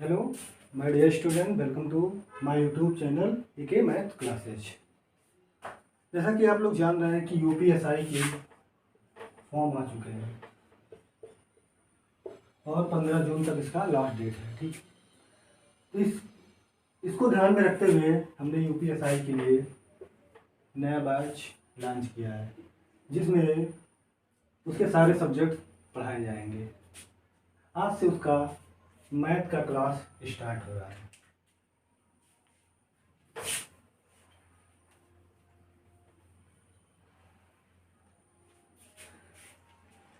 Hello my dear student, welcome to my YouTube channel AK math classes. जैसा कि आप लोग जान रहे हैं कि यूपीएसआई के फॉर्म आ चुके हैं और 15 जून तक इसका लास्ट डेट है। ठीक, तो इसको ध्यान में रखते हुए हमने यूपीएसआई के लिए नया बैच लॉन्च किया है, जिसमें उसके सारे सब्जेक्ट पढ़ाए जाएंगे। आज से उसका मैथ का क्लास स्टार्ट हो रहा है।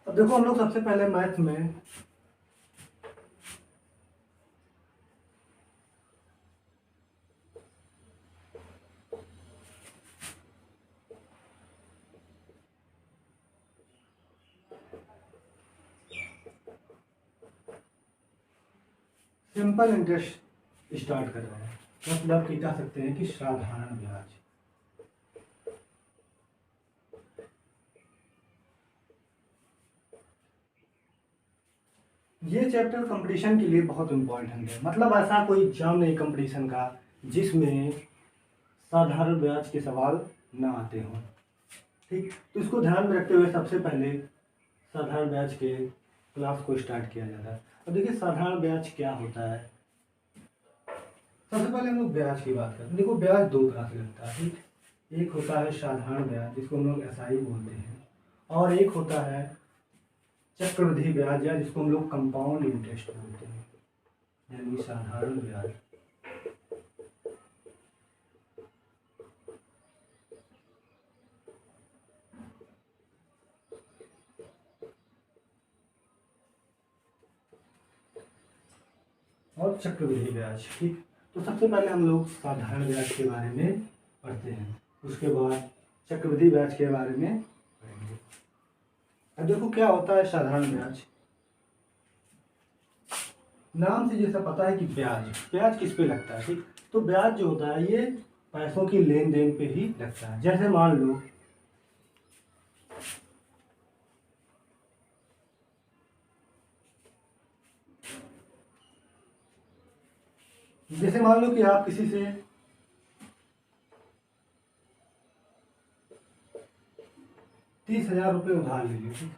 अब देखो, हम लोग सबसे पहले मैथ में सिंपल इंटरेस्ट स्टार्ट कर रहे हैं, मतलब कि कह सकते हैं कि साधारण ब्याज। ये चैप्टर कंपटीशन के लिए बहुत इम्पोर्टेंट है, मतलब ऐसा कोई एग्जाम नहीं कंपटीशन का जिसमें साधारण ब्याज के सवाल ना आते हों। ठीक, तो इसको ध्यान में रखते हुए सबसे पहले साधारण ब्याज के क्लास को स्टार्ट किया जाता है। अब देखिए, साधारण ब्याज क्या होता है। सबसे पहले हम लोग ब्याज की बात करते हैं। देखो, ब्याज दो तरह से लगता है। ठीक, एक होता है साधारण ब्याज, जिसको हम लोग एसआई बोलते हैं, और एक होता है चक्रवृद्धि ब्याज, या जिसको हम लोग कंपाउंड इंटरेस्ट बोलते हैं, यानी साधारण ब्याज। और चक्रवृद्धि ब्याज। ठीक, तो सबसे पहले हम लोग साधारण ब्याज के बारे में पढ़ते हैं, उसके बाद चक्रवृद्धि ब्याज के बारे में पढ़ेंगे। अब देखो, क्या होता है साधारण ब्याज। नाम से जैसा पता है कि ब्याज ब्याज किस पे लगता है। ठीक, तो ब्याज जो होता है ये पैसों की लेन देन पे ही लगता है। जैसे मान लो कि आप किसी से 30,000 रुपये उधार ले लिए। ठीक,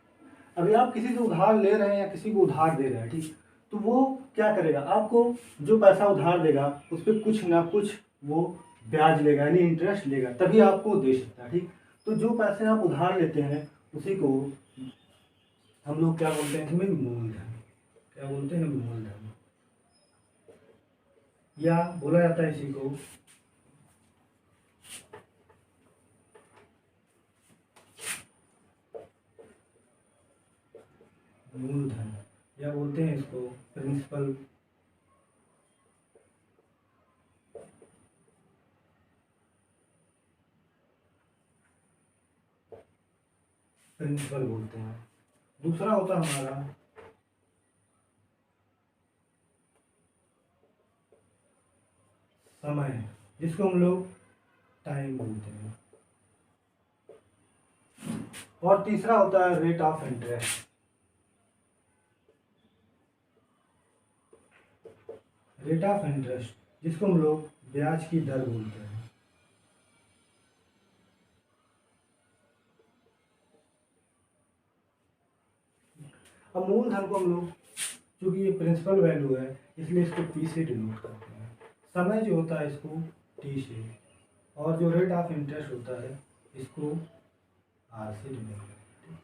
अभी आप किसी से उधार ले रहे हैं या किसी को उधार दे रहे हैं। ठीक, तो वो क्या करेगा, आपको जो पैसा उधार देगा उस पर कुछ ना कुछ वो ब्याज लेगा, यानी इंटरेस्ट लेगा, तभी आपको दे सकता है। ठीक, तो जो पैसे आप उधार लेते हैं उसी को हम लोग क्या बोलते हैं, इसमें मूलधन। क्या बोलते हैं? मूलधन, या बोला जाता है इसी को मूलधन, या बोलते हैं इसको प्रिंसिपल। प्रिंसिपल बोलते हैं। दूसरा होता है हमारा समय, जिसको हम लोग टाइम बोलते हैं। और तीसरा होता है rate of interest. Rate of interest, जिसको हम लोग ब्याज की दर बोलते हैं। अब मूलधन को हम लोग, क्योंकि ये प्रिंसिपल वैल्यू है, इसलिए इसको पी से डिनोट करते हैं। समय जो होता है इसको टी से, और जो रेट ऑफ इंटरेस्ट होता है इसको आर से डिनोट करते हैं।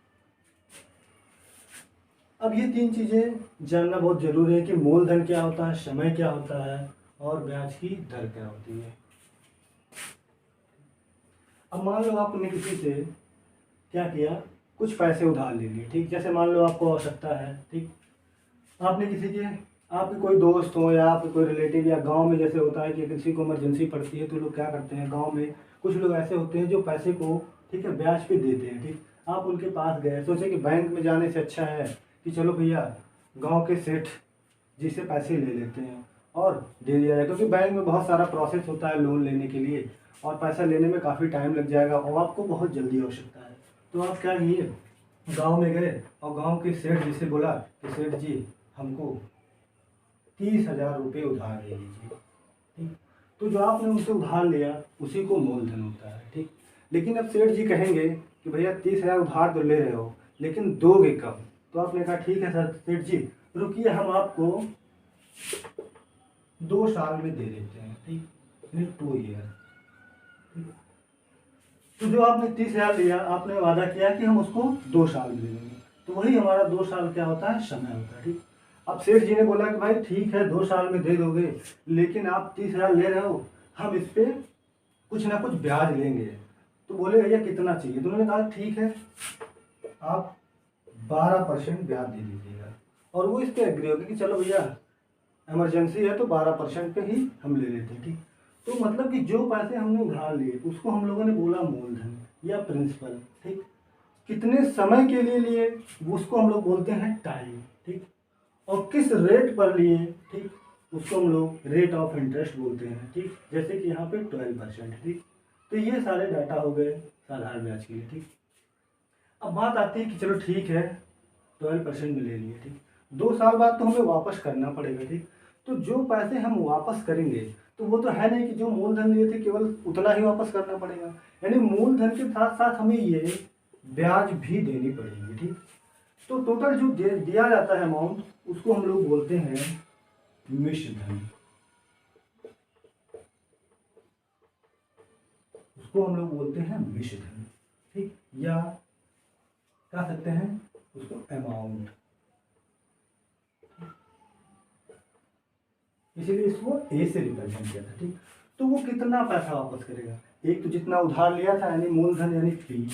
अब ये तीन चीज़ें जानना बहुत ज़रूरी है कि मूलधन क्या होता है, समय क्या होता है, और ब्याज की दर क्या होती है। अब मान लो आपने किसी से क्या किया, कुछ पैसे उधार ले लिए। ठीक, जैसे मान लो आपको आवश्यकता है। ठीक, आपने किसी के, आपके कोई दोस्त हो या आपके कोई रिलेटिव, या गांव में जैसे होता है कि किसी को इमरजेंसी पड़ती है, तो लोग क्या करते हैं, गांव में कुछ लोग ऐसे होते हैं जो पैसे को, ठीक है, ब्याज पे देते हैं। ठीक, आप उनके पास गए, सोचे कि बैंक में जाने से अच्छा है कि चलो भैया गांव के सेठ जी से पैसे ले लेते हैं और दे दिया जाए, क्योंकि बैंक में बहुत सारा प्रोसेस होता है लोन लेने के लिए, और पैसा लेने में काफ़ी टाइम लग जाएगा, और आपको बहुत जल्दी आवश्यकता है। तो आप क्या किए, गांव में गए और गांव के सेठ जी से बोला कि सेठ जी, हमको 30,000 रुपये उधार ले लीजिए, ठीक। तो जो आपने उनसे उधार लिया उसी को मूलधन होता है, ठीक। लेकिन अब सेठ जी कहेंगे कि भैया 30,000 उधार तो ले रहे हो लेकिन दोगे कब? तो आपने कहा ठीक है सर सेठ जी, रुकिए हम आपको 2 साल में दे देते हैं, ठीक, 2 ईयर। तो जो आपने 30,000 लिया, आपने वादा किया कि हम उसको 2 साल में दे देंगे, तो वही हमारा 2 साल क्या होता है, समय होता है, ठीक। अब सेठ जी ने बोला कि भाई ठीक है 2 साल में दे दोगे, लेकिन आप 30,000 ले रहे हो, हम इस पे कुछ ना कुछ ब्याज लेंगे। तो बोले भैया कितना चाहिए? तो उन्होंने कहा ठीक है आप 12% ब्याज दे दीजिएगा। और वो इस पे एग्री हो गए कि चलो भैया इमरजेंसी है तो 12% पे ही हम ले लेते हैं, ठीक। तो मतलब कि जो पैसे हमने उधार लिए उसको हम लोगों ने बोला मूलधन या प्रिंसिपल, ठीक। कितने समय के लिए लिए उसको हम लोग बोलते हैं टाइम, ठीक। और किस रेट पर लिए, ठीक, उसको हम लोग रेट ऑफ इंटरेस्ट बोलते हैं, ठीक। जैसे कि यहाँ पे 12%, ठीक। तो ये सारे डाटा हो गए साधारण ब्याज के लिए, ठीक। अब बात आती है कि चलो ठीक है 12% में ले लिए, ठीक। 2 साल बाद तो हमें वापस करना पड़ेगा, ठीक। तो जो पैसे हम वापस करेंगे तो वो तो है नहीं कि जो मूलधन लिए थे केवल उतना ही वापस करना पड़ेगा, यानी मूलधन के साथ साथ हमें ये ब्याज भी देनी पड़ेगी, ठीक। तो टोटल जो दिया जाता है अमाउंट उसको हम लोग बोलते हैं मिश्र धन, उसको हम लोग बोलते हैं मिश्र धन, ठीक। या कह सकते हैं उसको अमाउंट, इसीलिए इसको ए से रिप्रेजेंट किया था, ठीक। तो वो कितना पैसा वापस करेगा? एक तो जितना उधार लिया था यानी मूलधन यानी फी,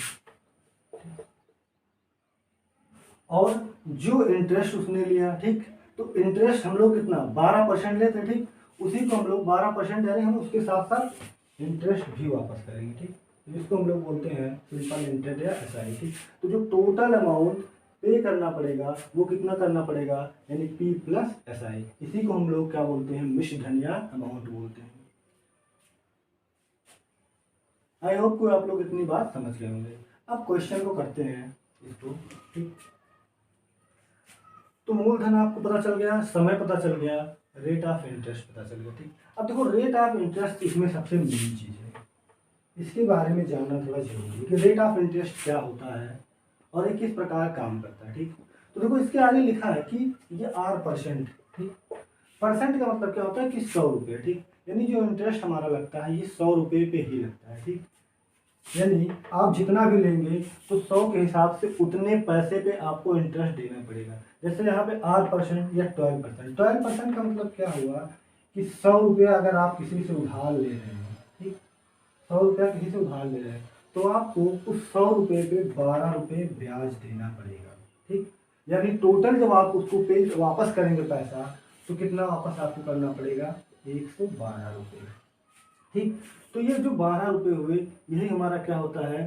और जो इंटरेस्ट उसने लिया, ठीक। तो इंटरेस्ट हम लोग कितना 12% लेते हैं, ठीक। उसी को हम लोग 12% यानी हम उसके साथ साथ इंटरेस्ट भी वापस करेंगे, ठीक। तो इसको हम लोग बोलते हैं सिंपल इंटरेस्ट या एसआई, ठीक। तो जो टोटल अमाउंट पे करना पड़ेगा वो कितना करना पड़ेगा, यानी पी प्लस एसआई, इसी को हम लोग क्या बोलते हैं, मिश्र धन या अमाउंट बोलते हैं। आई होप को आप लोग इतनी बात समझ गए होंगे। अब क्वेश्चन को करते हैं इसको, ठीक। तो मूलधन आपको पता चल गया, समय पता चल गया, रेट ऑफ इंटरेस्ट पता चल गया, ठीक। अब देखो रेट ऑफ इंटरेस्ट इसमें सबसे मेन चीज है, इसके बारे में जानना थोड़ा जरूरी है कि रेट ऑफ इंटरेस्ट क्या होता है और ये किस प्रकार काम करता है, ठीक। तो देखो इसके आगे लिखा है कि ये R%, ठीक। परसेंट का मतलब क्या होता है कि 100 रुपये, ठीक। यानी जो इंटरेस्ट हमारा लगता है ये 100 रुपये पे ही लगता है, ठीक। यानी आप जितना भी लेंगे तो 100 के हिसाब से उतने पैसे पे आपको इंटरेस्ट देना पड़ेगा। जैसे यहाँ पे 8% या 12%, 12% का मतलब क्या हुआ कि 100 रुपया अगर आप किसी से उधार ले रहे हैं, ठीक, 100 रुपया किसी से उधार ले रहे हैं तो आपको उस 100 रुपये पे 12 रुपये ब्याज देना पड़ेगा, ठीक। यानी टोटल जब आप उसको पे वापस करेंगे पैसा तो कितना वापस आपको करना पड़ेगा, 112 रुपये, ठीक। तो ये जो 12 रुपये हुए यही हमारा क्या होता है,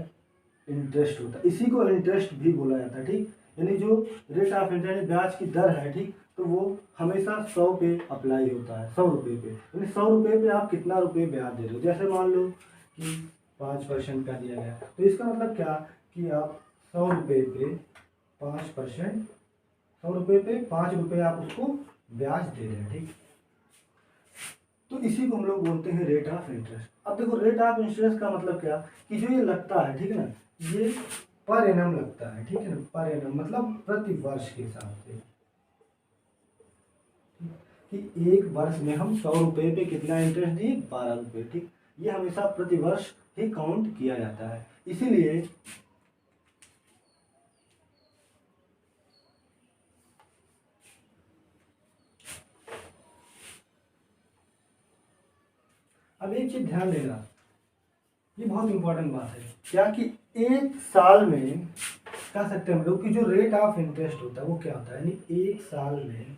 इंटरेस्ट होता है। इसी को इंटरेस्ट भी बोला जाता है, ठीक। यानी जो रेट ऑफ इंटरेस्ट ब्याज की दर है, ठीक, तो वो हमेशा 100 पे अप्लाई होता है, 100 रुपये पे। यानी 100 रुपये पे आप कितना रुपये ब्याज दे रहे हो, जैसे मान लो कि 5% का दिया गया तो इसका मतलब क्या कि आप 100 रुपये पे 5%, 100 रुपये पे 5 रुपये आप उसको ब्याज दे रहे हैं, ठीक। तो इसी को हम लोग बोलते हैं रेट ऑफ इंटरेस्ट। अब देखो रेट ऑफ इंटरेस्ट का मतलब क्या कि जो ये लगता है, ठीक है ना, ये पर एनम लगता है, ठीक है ना, पर एनम मतलब प्रति वर्ष के हिसाब से, कि एक वर्ष में हम 100 रुपये पे कितना इंटरेस्ट दिए, 12 रुपये, ठीक। ये हमेशा प्रति वर्ष ही काउंट किया जाता है, इसीलिए अब एक चीज ध्यान देना, ये बहुत इंपॉर्टेंट बात है क्या कि एक साल में कह सकते हैं हम लोग कि जो रेट ऑफ इंटरेस्ट होता है वो क्या होता है, यानी एक साल में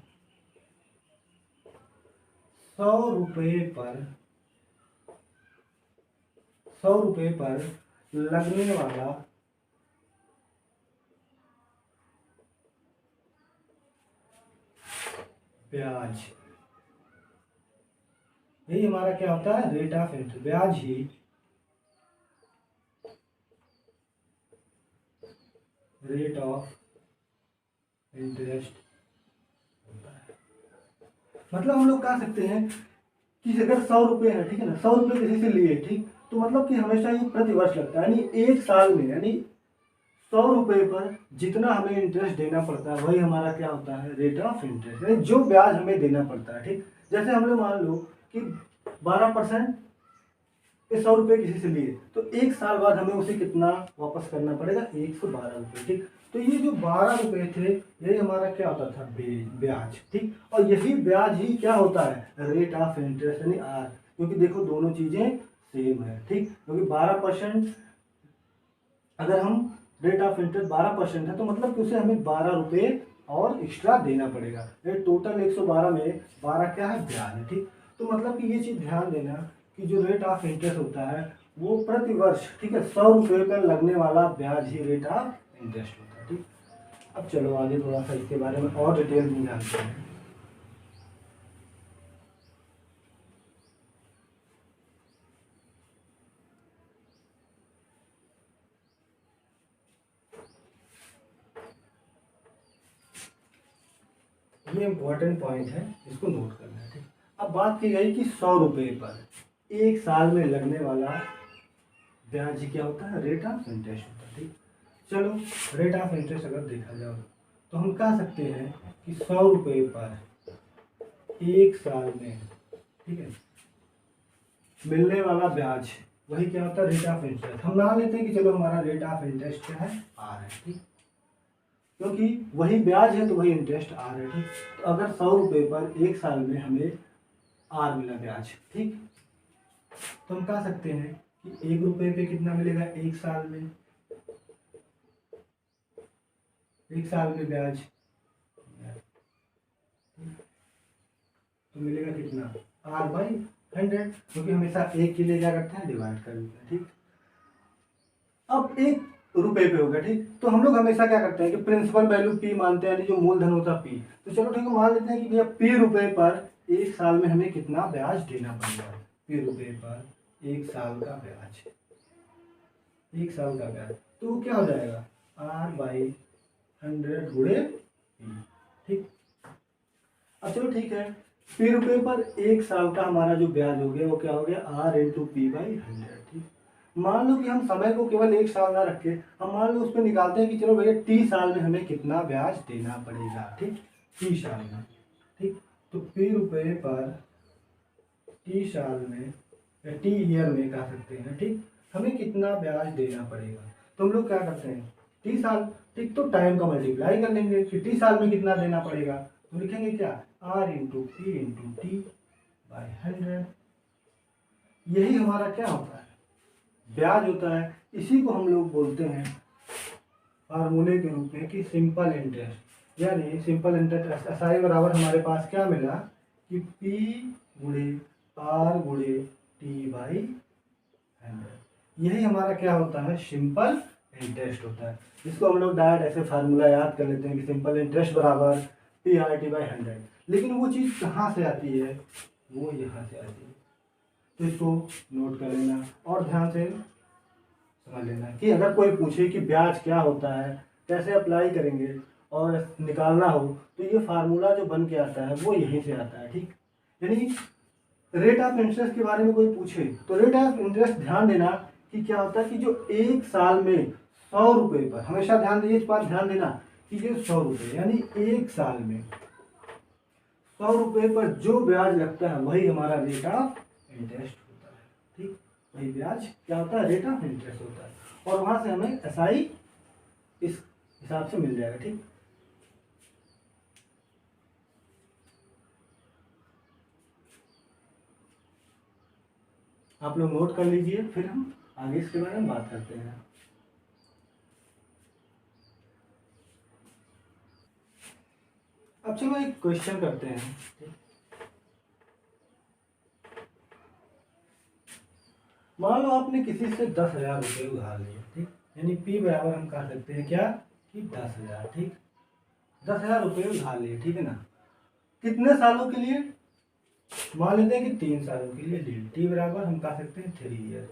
100 रुपये पर 100 रुपये पर लगने वाला ब्याज, यही हमारा क्या होता है, रेट ऑफ इंटरेस्ट, ब्याज ही रेट ऑफ इंटरेस्ट होता है। मतलब हम लोग कह सकते हैं कि अगर 100 रुपये है, ठीक है ना, 100 रुपये किसी से लिए, ठीक, तो मतलब कि हमेशा ये प्रति वर्ष लगता है, यानी एक साल में, यानी 100 रुपये पर जितना हमें इंटरेस्ट देना पड़ता है वही हमारा क्या होता है, रेट ऑफ इंटरेस्ट, यानी जो ब्याज हमें देना पड़ता है। ठीक, जैसे हम लोग मान लो कि 12% पे 100 रुपये किसी से लिए, तो एक साल बाद हमें उसे कितना वापस करना पड़ेगा, 112 रुपये। ठीक, तो ये जो 12 रुपये थे, यही हमारा क्या होता था, ब्याज। ठीक, और यही ब्याज ही क्या होता है, रेट ऑफ इंटरेस्ट, यानी आर, क्योंकि देखो दोनों चीजें सेम है। ठीक, क्योंकि 12%, अगर हम रेट ऑफ इंटरेस्ट 12% है, तो मतलब कि उसे हमें 12 रुपये और एक्स्ट्रा देना पड़ेगा। ये टोटल 112 में 12 क्या है, ब्याज है। ठीक, तो मतलब कि ये चीज़ ध्यान देना कि जो रेट ऑफ इंटरेस्ट होता है वो प्रति वर्ष, ठीक है, 100 रुपये पर लगने वाला ब्याज ही रेट ऑफ इंटरेस्ट होता है। ठीक, अब चलो आगे थोड़ा सा इसके बारे में और डिटेल में जानते हैं। ये इम्पोर्टेंट पॉइंट है, इसको नोट करना है। ठीक, अब बात की गई कि 100 रुपये पर एक साल में लगने वाला ब्याज क्या होता है, रेट ऑफ इंटरेस्ट होता है। ठीक, चलो रेट ऑफ इंटरेस्ट अगर देखा जाए तो हम कह सकते हैं कि 100 रुपये पर एक साल में, ठीक है, मिलने वाला ब्याज वही क्या होता है, रेट ऑफ इंटरेस्ट। हम मान लेते हैं कि चलो हमारा रेट ऑफ इंटरेस्ट क्या है, आर है। ठीक, क्योंकि वही ब्याज है तो वही इंटरेस्ट आर है। ठीक, तो अगर 100 रुपये पर एक साल में हमें आर मिला ब्याज, ठीक, तो हम कह सकते हैं कि 1 रुपये पे कितना मिलेगा, एक साल में, एक साल में ब्याज, तो मिलेगा कितना, R/100, क्योंकि हमेशा एक के लिए क्या करते हैं, डिवाइड कर देते हैं। ठीक, अब 1 रुपये पे हो गया। ठीक, तो हम लोग हमेशा क्या करते हैं कि प्रिंसिपल वैल्यू P मानते हैं, यानी जो मूलधन होता है P। तो चलो ठीक है, मान लेते हैं कि भैया P रुपये पर एक साल में हमें कितना ब्याज देना पड़ेगा, P रुपये पर एक साल का ब्याज, एक साल का ब्याज, तो क्या हो जाएगा, R/100 गुणे P। ठीक, अब चलो ठीक है, P रुपये पर एक साल का हमारा जो ब्याज हो गया वो क्या हो गया, R×P/100। ठीक, मान लो कि हम समय को केवल एक साल ना रखे, हम मान लो उस पर निकालते हैं कि चलो भैया T साल में हमें कितना ब्याज देना पड़ेगा। ठीक, T साल में। ठीक, तो P रुपये पर T साल में या T ईयर में कह सकते हैं, ठीक, हमें कितना ब्याज देना पड़ेगा। तो हम लोग क्या करते हैं, T साल, ठीक, तो टाइम का मल्टीप्लाई कर लेंगे कि T साल में कितना देना पड़ेगा, तो लिखेंगे क्या, R×P×T/100। यही हमारा क्या होता है, ब्याज होता है। इसी को हम लोग बोलते हैं फार्मूले के रूप में कि सिंपल इंटरेस्ट, यानी सिंपल इंटरेस्ट SI बराबर हमारे पास क्या मिला कि P×R/T/100। यही हमारा क्या होता है, सिंपल इंटरेस्ट होता है। इसको हम लोग डायरेक्ट ऐसे फार्मूला याद कर लेते हैं कि सिंपल इंटरेस्ट बराबर P/R/T/100। लेकिन वो चीज़ कहाँ से आती है, वो यहाँ से आती है। तो इसको नोट कर लेना और ध्यान से समझ लेना कि अगर कोई पूछे कि ब्याज क्या होता है, कैसे अप्लाई करेंगे और निकालना हो, तो ये फार्मूला जो बन के आता है वो यहीं से आता है। ठीक, यानी रेट ऑफ इंटरेस्ट के बारे में कोई पूछे तो रेट ऑफ इंटरेस्ट ध्यान देना कि क्या होता है कि जो एक साल में 100 रुपये पर, हमेशा ध्यान दीजिए, इस बार ध्यान देना कि ये 100 रुपये, यानी एक साल में 100 रुपये पर जो ब्याज लगता है वही हमारा रेट ऑफ इंटरेस्ट होता है। ठीक, वही ब्याज क्या होता है, रेट ऑफ इंटरेस्ट होता है, और वहां से हमें SI इस हिसाब से मिल जाएगा। ठीक, आप लोग नोट कर लीजिए, फिर हम आगे इसके बारे में बात करते हैं। अब चलो एक क्वेश्चन करते हैं। मान लो आपने किसी से 10,000 रुपये उधार लिए, ठीक, यानी P बराबर हम कह सकते हैं क्या कि 10,000। ठीक, 10,000 रुपये उधार लिए, ठीक है ना, कितने सालों के लिए, मान लेते हैं कि 3 सालों के लिए लिए। T बराबर हम कह सकते हैं 3 ईयर,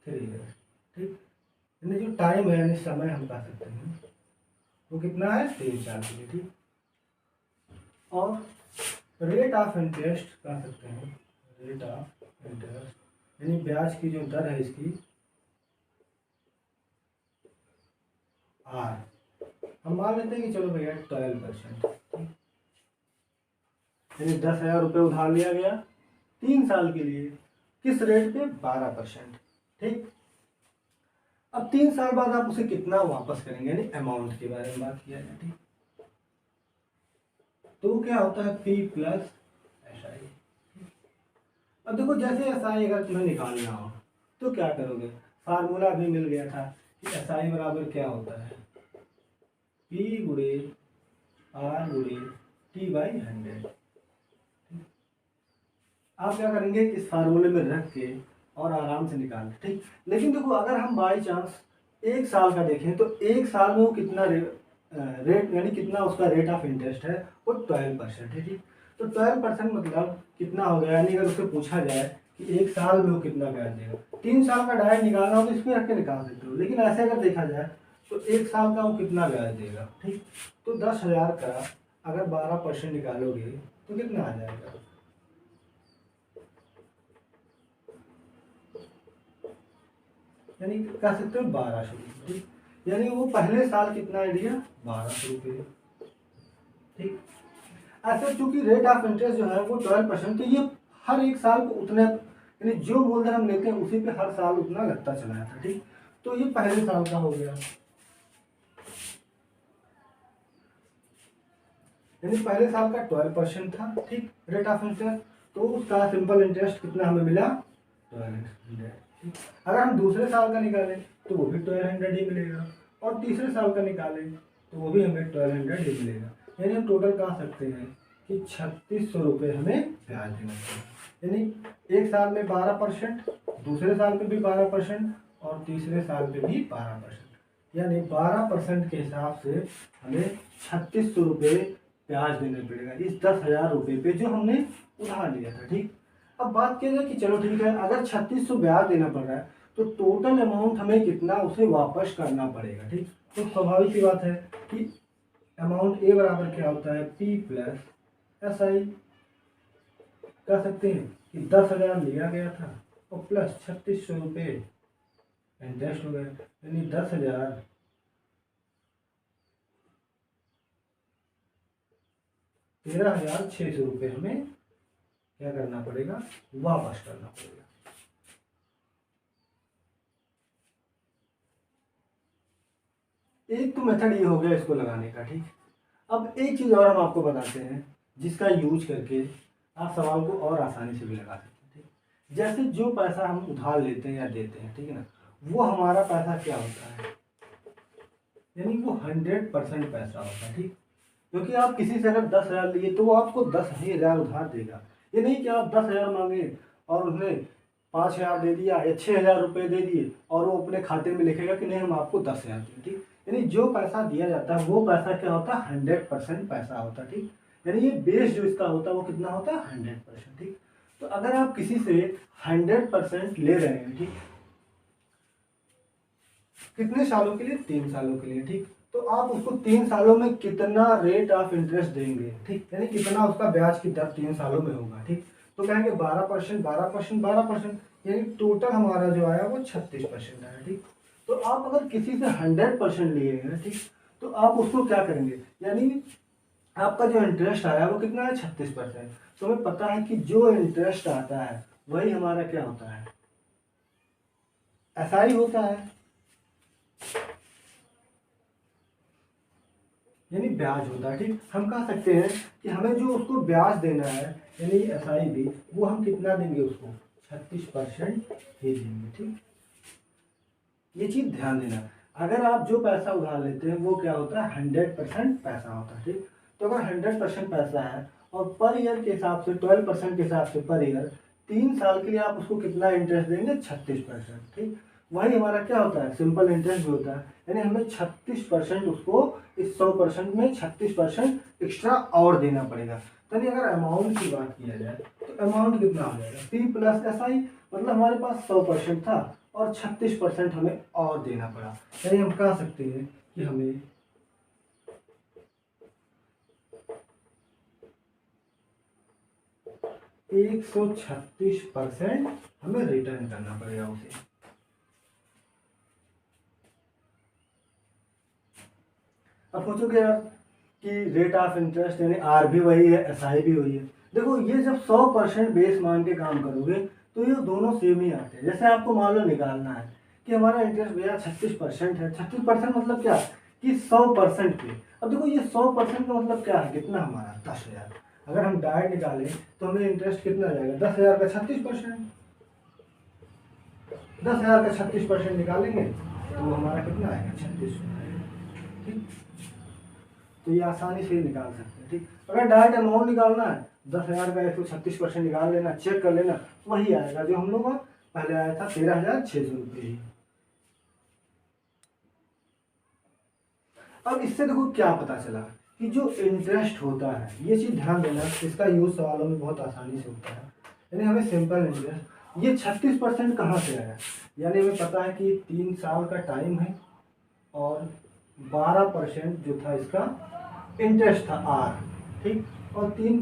3 ईयर। ठीक, यानी जो टाइम है, यानी समय हम कह सकते हैं वो कितना है 3 साल के लिए, ठीक। और रेट ऑफ इंटरेस्ट कह सकते हैं, रेट ऑफ इंटरेस्ट यानी ब्याज की जो दर है इसकी आर, हम मान लेते हैं कि चलो भैया 12%, यानी 10,000 रुपये उधार लिया गया 3 साल के लिए, किस रेट पे 12%, ठीक। अब 3 साल बाद आप उसे कितना वापस करेंगे, यानी अमाउंट के बारे में बात किया जाए, ठीक। तो क्या होता है P प्लस SI। अब देखो जैसे SI अगर तुम्हें निकालना हो तो क्या करोगे, फार्मूला भी मिल गया था कि SI बराबर क्या होता है, P गुणे R गुणे T/100। आप क्या करेंगे, इस फार्मूले में रख के और आराम से निकाल, ठीक। लेकिन देखो अगर हम बाई चांस 1 साल का देखें तो 1 साल में वो कितना रेट यानी कितना उसका रेट ऑफ इंटरेस्ट है, वो 12% है, ठीक। तो 12% मतलब कितना हो गया, यानी अगर उससे पूछा जाए कि 1 साल में वो कितना ब्याज देगा, 3 साल का डायरेक्ट निकालना हो तो इसमें रख के निकाल सकते हो, लेकिन ऐसे अगर देखा जाए तो 1 साल का वो कितना ब्याज देगा, ठीक। तो 10,000 का अगर 12% निकालोगे तो कितना आ जाएगा, यानी कह सकते हो 1200 रुपये, ठीक। यानी वो पहले साल कितना दिया 1200 रुपये, ठीक। ऐसे चूंकि रेट ऑफ इंटरेस्ट जो है वो 12%, तो ये हर एक साल को उतने यानी जो मूलधन हम लेते हैं उसी पे हर साल उतना लगता चला जाता है, ठीक। तो ये पहले साल का हो गया, यानी पहले साल का 12% था, ठीक, रेट ऑफ इंटरेस्ट। तो उसका सिंपल इंटरेस्ट कितना हमें मिला 1200, ठीक। अगर हम दूसरे साल का निकालें तो वो भी 1200 ही मिलेगा, और तीसरे साल का निकालें तो वो भी हमें 1200 ही मिलेगा, यानी हम टोटल कह सकते हैं कि 3600 रुपये हमें ब्याज देना चाहिए। यानी एक साल में 12%, दूसरे साल पे भी 12% और तीसरे साल पे भी 12%, यानी 12% के हिसाब से हमें 3600 रुपये ब्याज देना पड़ेगा इस 10,000 रुपये पे जो हमने उधार लिया था, ठीक। अब बात किया जाए कि चलो ठीक है, अगर 3600 ब्याज देना पड़ रहा है तो टोटल अमाउंट हमें कितना उसे वापस करना पड़ेगा, ठीक। तो स्वाभाविक सी बात है कि अमाउंट ए बराबर क्या होता है P प्लस SI, कह सकते हैं कि 10,000 लिया गया था और प्लस 3600 रुपये इंटरेस्ट हो गया, यानी 10,000 13,600 रुपये हमें क्या करना पड़ेगा, वापस करना पड़ेगा। एक तो मेथड ये हो गया इसको लगाने का, ठीक। अब एक चीज़ और हम आपको बताते हैं जिसका यूज करके आप सवाल को और आसानी से भी लगा सकते हैं, ठीक। जैसे जो पैसा हम उधार लेते हैं या देते हैं, ठीक है ना, वो हमारा पैसा क्या होता है, यानी वो 100% पैसा होता है, ठीक। क्योंकि आप किसी से अगर 10,000 लिए तो वो आपको 10,000 उधार देगा, ये नहीं कि आप 10,000 मांगे और उसने 5,000 दे दिया या 6,000 रुपये दे दिए और वो अपने खाते में लिखेगा कि नहीं हम आपको 10,000 दें, ठीक। यानी जो पैसा दिया जाता है वो पैसा क्या होता है 100% पैसा होता है, ठीक। यानी ये बेस जो इसका होता है वो कितना होता है 100%, ठीक। तो अगर आप किसी से 100% ले रहे हैं, ठीक, कितने सालों के लिए 3 सालों के लिए, ठीक। तो आप उसको 3 सालों में कितना रेट ऑफ इंटरेस्ट देंगे, ठीक, यानी कितना उसका ब्याज की दर 3 सालों में होगा, ठीक। तो कहेंगे 12%, 12%, 12%, यानी टोटल हमारा जो आया वो 36% आया, ठीक। तो आप अगर किसी से 100% लिए हैं, ठीक, तो आप उसको क्या करेंगे, यानी आपका जो इंटरेस्ट आया वो कितना है 36%। तो हमें पता है कि जो इंटरेस्ट आता है वही हमारा क्या होता है SI होता है, यानी ब्याज होता है, ठीक। हम कह सकते हैं कि हमें जो उसको ब्याज देना है यानी SI भी, वो हम कितना देंगे उसको 36% ही देंगे, ठीक। ये चीज़ ध्यान देना, अगर आप जो पैसा उधार लेते हैं वो क्या होता है 100% पैसा होता है, ठीक। तो अगर 100% पैसा है और पर ईयर के हिसाब से 12% के हिसाब से पर ईयर 3 साल के लिए आप उसको कितना इंटरेस्ट देंगे 36%, ठीक। वही हमारा क्या होता है सिंपल इंटरेस्ट भी होता है, यानी हमें 36% उसको इस 100% में 36% एक्स्ट्रा और देना पड़ेगा। यानी अगर अमाउंट की बात किया जाए तो अमाउंट कितना हो जाएगा P प्लस SI, मतलब हमारे पास 100% था और 36% हमें और देना पड़ा, यानी हम कह सकते हैं कि हमें 136% हमें रिटर्न करना पड़ेगा उसे। अब सोचोगे यार कि रेट ऑफ इंटरेस्ट यानी आर भी वही है, एस आई भी वही है। देखो ये जब 100% बेस मान के काम करोगे तो ये दोनों सेम ही आते हैं। जैसे आपको मान लो निकालना है कि हमारा इंटरेस्ट भैया 36% है। 36% मतलब क्या कि 100% पे। अब देखो ये 100% का मतलब क्या है, कितना हमारा 10,000। अगर हम डायरेक्ट निकालें तो हमें इंटरेस्ट कितना आ जाएगा, 10,000 का 36%। 10,000 का 36% निकालेंगे तो हमारा कितना आएगा, 3600 आएगा। ठीक, तो ये आसानी से निकाल सकते हैं। ठीक, अगर डायरेक्ट अमाउंट निकालना है 10,000 का 136% निकाल लेना, चेक कर लेना, वही आएगा जो हम लोग का पहले आया था 13,600 रुपये ही। अब इससे देखो क्या पता चला कि जो इंटरेस्ट होता है, ये चीज़ ध्यान देना, इसका यूज सवालों में बहुत आसानी से होता है। यानी हमें सिंपल इंटरेस्ट, ये 36% कहाँ से आया, यानी हमें पता है कि 3 साल का टाइम है और 12% जो था इसका इंटरेस्ट था आर। ठीक, और 3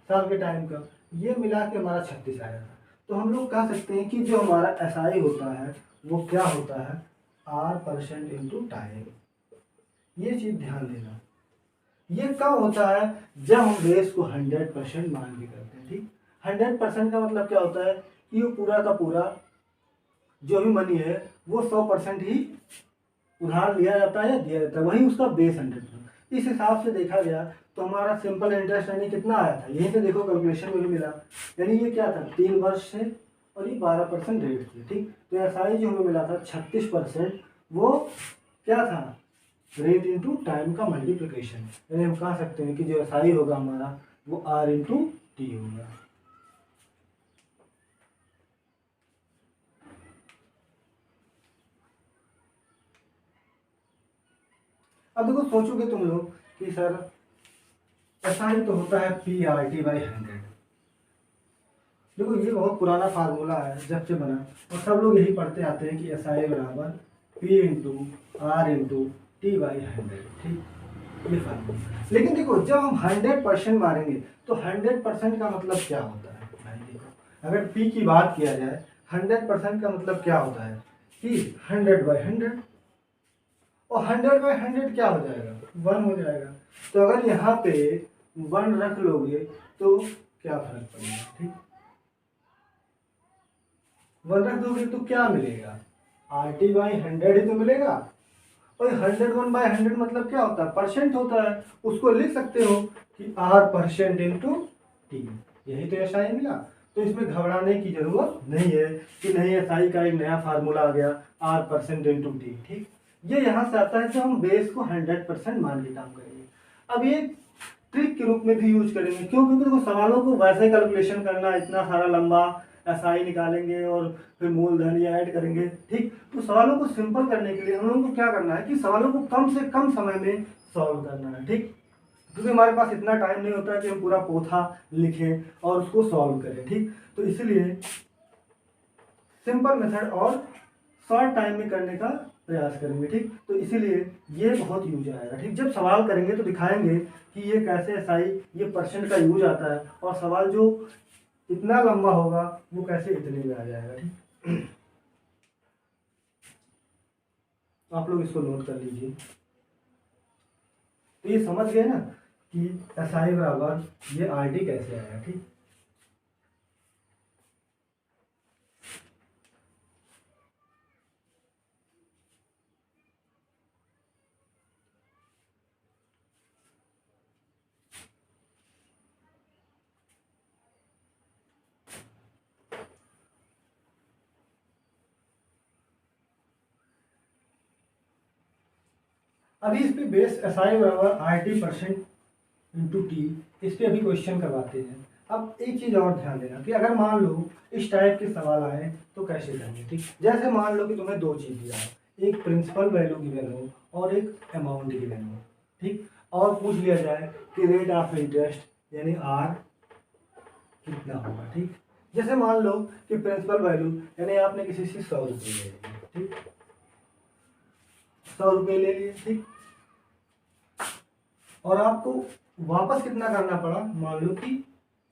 साल के टाइम का ये मिला के हमारा 36 आया था। तो हम लोग कह सकते हैं कि जो हमारा एस आई होता है वो क्या होता है, R% इंटू टाइम। ये चीज़ ध्यान देना। ये कब होता है, जब हम बेस को 100% मान के करते हैं। ठीक, 100% का मतलब क्या होता है कि वो पूरा का पूरा जो भी मनी है वो 100% ही उधार लिया जाता है या दिया जाता है, वही उसका बेस 100%। इस हिसाब से देखा गया तो हमारा सिंपल इंटरेस्ट यानी कितना आया था, यहीं से देखो कैलकुलेशन में भी मिला। यानी ये क्या था, 3 वर्ष से, और ये 12% रेट थी। ठीक, तो एस आई जो हमें मिला था 36%, वो क्या था, रेट इंटू टाइम का मल्टीप्लिकेशन। यानी हम कह सकते हैं कि जो एस आई होगा हमारा वो आर इंटू टी होगा। अब देखो सोचोगे तुम लोग कि सर एस आई तो होता है PRT/100। देखो ये बहुत पुराना फार्मूला है, जब से बना और सब लोग यही पढ़ते आते हैं कि एस आई बराबर P into are into T/100। ठीक, ये फार्मूला। लेकिन देखो जब हम 100% मारेंगे तो 100% का मतलब क्या होता है भाई, देखो अगर P की बात किया जाए 100% का मतलब क्या होता है कि 100/100, और 100/100 क्या हो जाएगा, 1 हो जाएगा। तो अगर यहाँ पे 1 रख लोगे तो क्या फर्क पड़ेगा। ठीक, 1 रख दोगे तो क्या मिलेगा, RT/100 ही तो मिलेगा। और 101/100 मतलब क्या होता है, परसेंट होता है। उसको लिख सकते हो कि R% इंटू टी, यही तो एस आई मिला। तो इसमें घबराने की जरूरत नहीं है कि नहीं एस आई का एक नया फार्मूला आ गया R% इंटू टी। ठीक, ये यहाँ से आता है जब हम बेस को 100% मान के काम करेंगे। अब ये ट्रिक के रूप में भी यूज करेंगे, क्यों, क्योंकि देखो सवालों को वैसे कैलकुलेशन करना, इतना सारा लंबा एस आई निकालेंगे और फिर मूलधन या ऐड करेंगे। ठीक, तो सवालों को सिंपल करने के लिए हम लोगों को क्या करना है कि सवालों को कम से कम समय में सॉल्व करना है। ठीक, क्योंकि हमारे पास इतना टाइम नहीं होता है कि हम पूरा पोथा लिखें और उसको सॉल्व करें। ठीक, तो इसलिए सिंपल मेथड और शॉर्ट टाइम में करने का प्रयास करेंगे। ठीक, तो इसीलिए ये बहुत यूज आएगा। ठीक, जब सवाल करेंगे तो दिखाएंगे कि ये कैसे एसआई, ये परसेंट का यूज आता है, और सवाल जो इतना लंबा होगा वो कैसे इतने में आ जाएगा। ठीक, आप लोग इसको नोट कर लीजिए। तो ये समझ गए ना कि एसआई बराबर ये आरटी कैसे आएगा। ठीक, अभी इस पे बेस एस आई बराबर RT% इंटू टी, इस पे अभी क्वेश्चन करवाते हैं। अब एक चीज़ और ध्यान देना कि अगर मान लो इस टाइप के सवाल आए तो कैसे करेंगे। ठीक, जैसे मान लो कि तुम्हें दो चीज़ दिया है, एक प्रिंसिपल वैल्यू गिवन हो और एक अमाउंट गिवन हो। ठीक, और पूछ लिया जाए कि रेट ऑफ इंटरेस्ट यानी आर कितना होगा। ठीक, जैसे मान लो कि प्रिंसिपल वैल्यू यानी आपने किसी से 100 रुपये ले लिए। ठीक, 100 रुपये ले लिए। ठीक, और आपको वापस कितना करना पड़ा, मान लो कि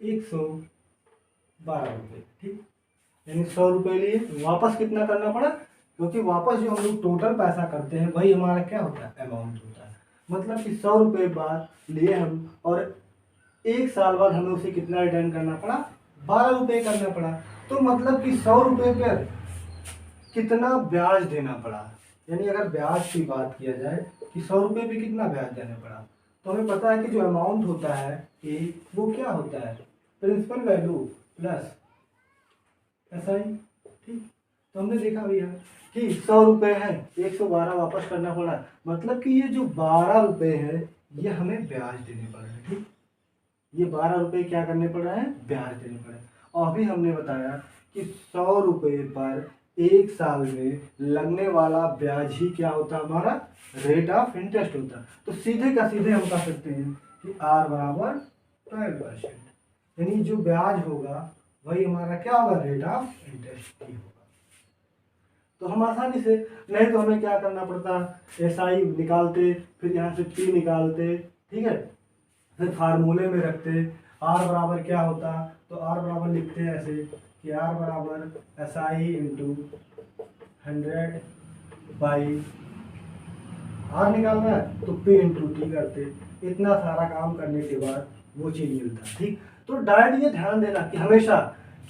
112 रुपये, ठीक। यानी 100 रुपये लिए, वापस कितना करना पड़ा, क्योंकि वापस जो हम लोग टोटल पैसा करते हैं वही हमारा क्या होता है, अमाउंट होता है। मतलब कि 100 रुपये बाद लिए हम, और 1 साल बाद हमें उसे कितना रिटर्न करना पड़ा, 12 रुपये करना पड़ा। तो मतलब कि 100 रुपये पर कितना ब्याज देना पड़ा। यानी अगर ब्याज की बात किया जाए कि 100 रुपये पे कितना ब्याज देना पड़ा, तो हमें पता है कि जो अमाउंट होता है वो क्या होता है, प्रिंसिपल वैल्यू प्लस SI, ठीक। तो हमने देखा भैया कि 100 रुपये है, 112 वापस करना पड़ा। मतलब कि ये जो 12 रुपये है ये हमें ब्याज देने पड़ रहे हैं, ठीक। ये 12 रुपये क्या करने पड़ रहे हैं, ब्याज देने पड़ रहे हैं। और अभी हमने बताया कि 100 रुपये पर 1 साल में लगने वाला ब्याज ही क्या होता है, हमारा रेट ऑफ इंटरेस्ट होता है। तो सीधे का सीधे हम कह सकते हैं कि R बराबर 12%, यानी जो ब्याज होगा वही हमारा क्या होगा, रेट ऑफ इंटरेस्ट ही होगा। तो हम आसानी से, नहीं तो हमें क्या करना पड़ता, SI निकालते, फिर यहाँ से P निकालते, ठीक है, फिर फार्मूले में रखते। R बराबर क्या होता, तो R बराबर लिखते हैं ऐसे कि R बराबर SI इंटू 100/, R निकालना है तो P इंटू T करते। इतना सारा काम करने के बाद वो चीज़ मिलता है, ठीक। तो डायरेक्ट ये ध्यान देना कि हमेशा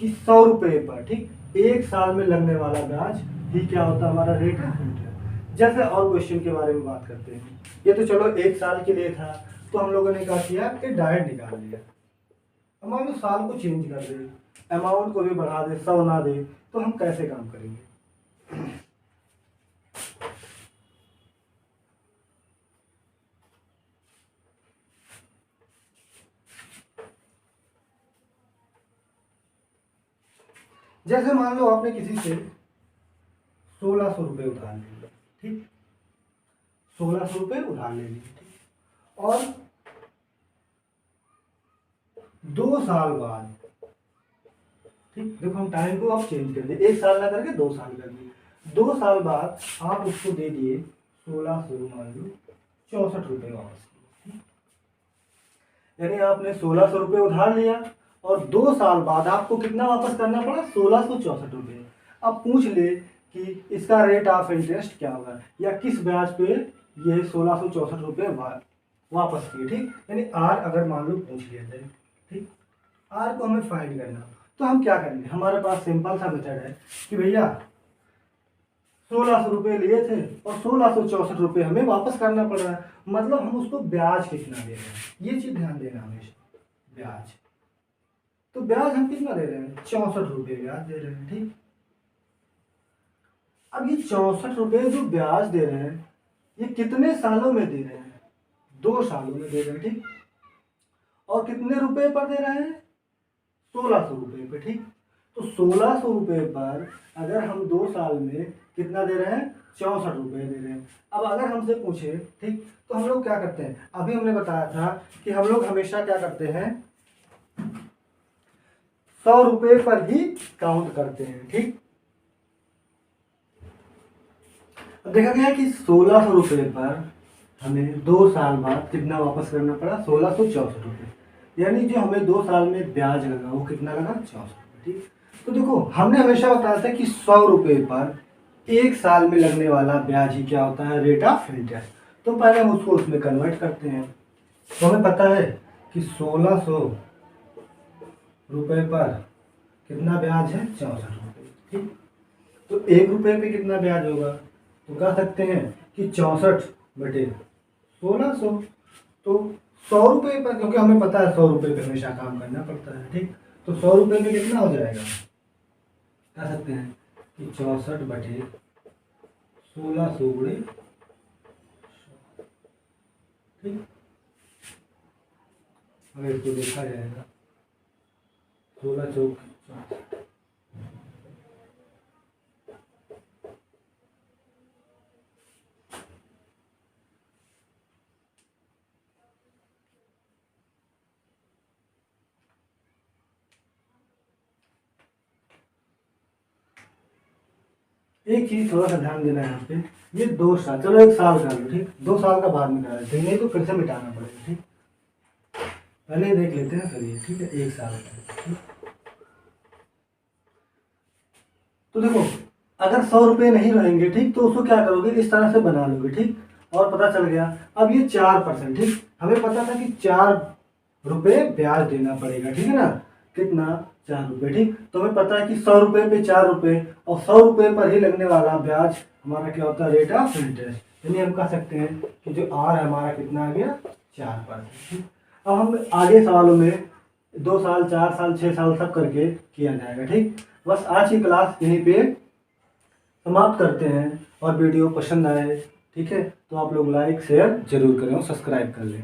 कि 100 रुपये पर, ठीक, 1 साल में लगने वाला ब्याज ही क्या होता है, हमारा रेट ऑफ इंटरेस्ट। जैसे और क्वेश्चन के बारे में बात करते हैं। ये तो चलो 1 साल के लिए था, तो हम लोगों ने क्या किया कि डायरेक्ट निकाल लिया। अब मान लो साल को चेंज कर दे, अमाउंट को भी बढ़ा दे, 100 ना दे, तो हम कैसे काम करेंगे। जैसे मान लो आपने किसी से 1600 रुपये उधार ले लिए, ठीक, 1600 रुपये उधार ले लिए, ठीक। और 2 साल बाद, ठीक, देखो हम टाइम को अब चेंज कर दिए, 1 साल ना करके 2 साल कर दिए। 2 साल बाद आप उसको दे दिए 1600, मान लो 64 रुपये वापस किए, ठीक। यानी आपने 1600 रुपये उधार लिया और 2 साल बाद आपको कितना वापस करना पड़ा, 1664 रुपये। अब पूछ ले कि इसका रेट ऑफ इंटरेस्ट क्या होगा, या किस ब्याज पे ये 1664 रुपये वापस किए, ठीक। यानी R अगर मान लो पूछ लिया जाए, ठीक, R को हमें फाइंड करना, तो हम क्या करेंगे, हमारे पास सिंपल सा मेथड है कि भैया 1600 रुपये लिए थे और 1664 रुपये हमें वापस करना पड़ रहा है। मतलब हम उसको ब्याज कितना दे रहे हैं, ये चीज ध्यान देना हमेशा, ब्याज। तो ब्याज हम कितना दे रहे हैं, 64 रुपये ब्याज दे रहे हैं, ठीक। अब ये 64 रुपये जो ब्याज दे रहे हैं ये कितने सालों में दे रहे हैं, 2 सालों में दे रहे हैं, ठीक। और कितने रुपए पर दे रहे हैं, 1600 रुपये पे, ठीक। तो 1600 रुपये पर अगर हम 2 साल में कितना दे रहे हैं, 64 रुपये दे रहे हैं। अब अगर हमसे पूछे, ठीक, तो हम लोग क्या करते हैं, अभी हमने बताया था कि हम लोग हमेशा क्या करते हैं, 100 रुपये पर ही काउंट करते हैं, ठीक। अब देखा गया कि 1600 रुपये पर हमें 2 साल बाद कितना वापस करना पड़ा, 1664 रुपये। यानी जो हमें 2 साल में ब्याज लगा वो कितना लगा, 64 रुपये, ठीक। तो देखो हमने हमेशा बताया था कि 100 रुपये पर 1 साल में लगने वाला ब्याज ही क्या होता है, रेट ऑफ इंटरेस्ट। तो पहले हम उसको उसमें कन्वर्ट करते हैं। तो हमें पता है कि 1600 रुपये पर कितना ब्याज है, 64 रुपये, ठीक। तो 1 रुपये पे कितना ब्याज होगा, तो कह सकते हैं कि 64/1600। तो 100 रुपये पर, क्योंकि हमें पता है 100 रुपये पे हमेशा काम करना पड़ता है, ठीक। तो 100 रुपये में कितना हो जाएगा, कह सकते हैं कि 64/1600, ठीक। अगर इसको देखा जाएगा 16 चौक 64। एक चीज थोड़ा सा ध्यान देना है यहाँ पे, ये 2 साल, चलो 1 साल कर लो, ठीक, 2 साल का बाद में करा देते, नहीं तो फिर से मिटाना पड़ेगा, ठीक। पहले देख लेते हैं फिर ये, ठीक है, 1 साल का। तो देखो, अगर 100 रुपये नहीं रहेंगे, ठीक, तो उसको क्या करोगे, इस तरह से बना लोगे, ठीक। और पता चल गया, अब ये 4%, ठीक, हमें पता था कि 4 रुपये ब्याज देना पड़ेगा, ठीक है ना, कितना, 4 रुपये, ठीक। तो हमें पता है कि 100 रुपये पे 4 रुपये, और 100 रुपये पर ही लगने वाला ब्याज हमारा क्या होता है, रेट ऑफ इंटरेस्ट। यानी हम कह सकते हैं कि जो आर है हमारा कितना आ गया, 4%। अब हम आगे सवालों में 2 साल, 4 साल, 6 साल सब करके किया जाएगा, ठीक। बस आज की क्लास यहीं पे समाप्त करते हैं, और वीडियो पसंद आए, ठीक है, तो आप लोग लाइक शेयर जरूर करें और सब्सक्राइब कर लें।